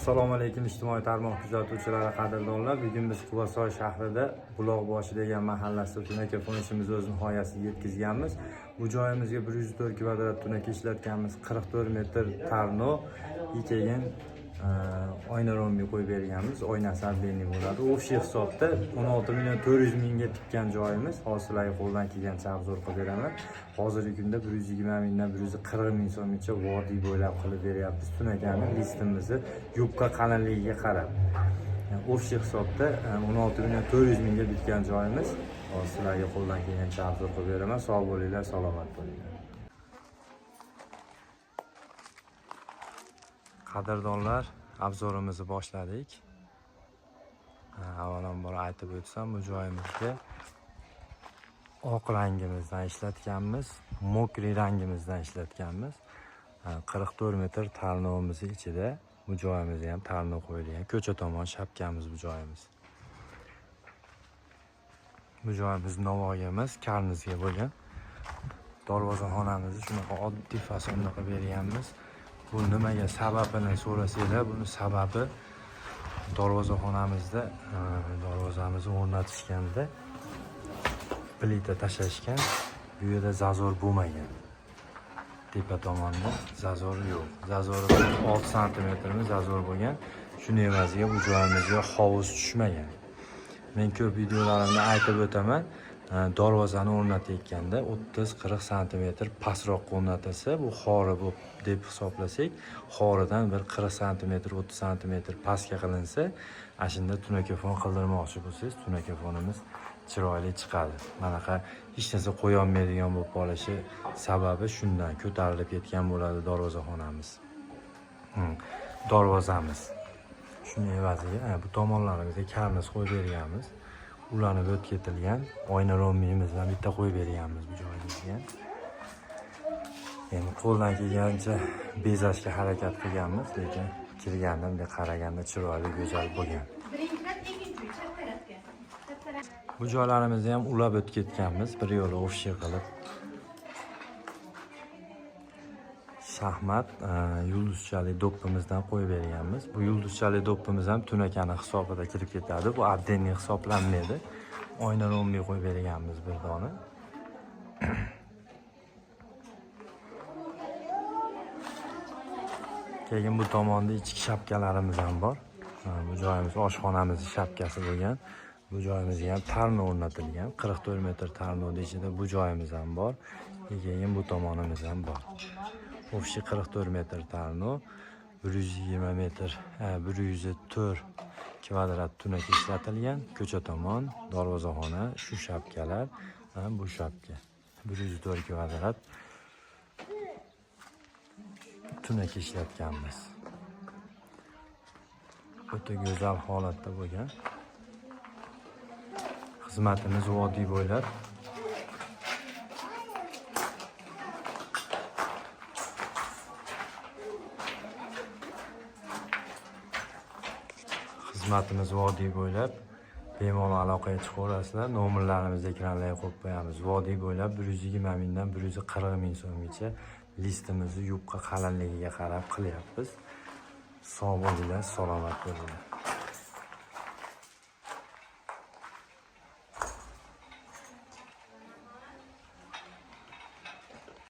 Assalomu alaykum ijtimoiy tarmoq kuzatuvchilari, qadrdonlar. Bugun biz Quvasoy shahrida Buloqboshi degan mahallasida tunaka fonishimizni o'z nihoyasiga yetkazganmiz. Bu joyimizga 104 kvadrat tunaka ishlatganmiz. 44 metr tarno, keyin oyna rombi qo'yib berganmiz. Oynasi отдельный bo'ladi. O'sha hisobda 16.400 mingga tikkan joyimiz. Hozirlarga qo'ldan kelgancha arzon qilib beraman. Hozirgi kunda 120 mingdan 140 ming so'mgacha vodiy bo'ylab qilib beryapmiz. Tunakani listimizni yubka qalinligiga qarab. O'sha hisobda 16.400 mingga bitgan joyimiz. Hozirlarga qo'ldan kelgancha arzon qilib beraman. Sog' bo'linglar, salomat bo'linglar. Qadrdonlar, obzorimizni boshladik. Avvalambor aytib o'tsam, bu joyimizga oq rangimizdan ishlatganmiz, mokri rangimizdan ishlatganmiz. 44 metr tarnovimiz ichida bu joyimizga ham tarnov qo'yilgan. Ko'cha tomon shapkamiz bu joyimiz. Bu joyimiz Navoiyimiz, karnizga bo'lgan. Darvozaxonamizni shunaqa oddiy fasonda qilib berganmiz. Bu nimaga sababini so'rasanglar, buni sababi darvozaxonamizda darvozamizni o'rnatishganda plita tashlashgan. Bu yerda zazor bo'lmagan. Tepa tomonda zazor yo'q. Zazori 6 sm zazor bo'lgan. Shuning evaziga bu joyimizga hovuz tushmagan. Men ko'p videolarimda aytib o'taman, darvozani o'rnatayotganda 30-40 sm pastroqqa o'rnatilsa, bu xori deb hisoblasak, xoridan bir 40 sm, 30 sm pastga qilinsa, ashunda tunakafon qildirmoqchi bo'lsangiz, tunakafonimiz chiroyli chiqadi. Manaqa hech narsa qo'ya olmaydigan bo'lib qolishi sababi shundan ko'tarilib ketgan bo'ladi darvozaxonamiz. Darvozamiz. Shuning evaziga bu tomonlarimizga karniz qo'yib berganmiz. Ulanib o'tib ketilgan oyna rombimizdan bitta qo'yib berganmiz bu joyimizga. Endi qo'ldan kelgancha bezashga harakat qilganmiz, lekin kirganda bunday qaraganda chiroyli, go'zal bo'lgan. Bu joylarimizni ham ulab o'tib ketganmiz, bir yo'la o'fshi qilib. Shahmat yulduzchali do'ppimizdan qo'yib berganmiz. Bu yulduzchali do'ppimiz ham tunakani hisobida kirib ketadi. Bu отдельный hisoblanmaydi. Oyna rombi qo'yib berganmiz bir dona. Keyin bu tomonda ichki shapkalarimiz ham bor. Bu joyimiz oshxonamizning shapkasi bo'lgan. Bu joyimizga ham tarno o'rnatilgan. 44 metr tarnoning ichida bu joyimiz ham bor. Keyin bu tomonimiz ham bor. Ofshi 44 metr tarno, 120 metr, 104 kvadrat tunaka ishlatilgan. Ko'cha tomon, darvozaxona, shu shapkalar, bu shapka. 104 kvadrat tunaka ishlatganmiz. O'ta go'zal holatda bo'lgan. Xizmatimiz vodiy bo'ylab. Xizmatimiz vodiy bo'ylab. Bemalol aloqaga chiqaverasizlar. Nomerlarimizni ekranlarga qo'yib qo'yamiz. Vodiy bo'ylab 120 mingdan 140 ming so'mgacha listimizni yubqa qalinligiga qarab qilyapmiz. Sog' bo'linglar, salomat bo'linglar.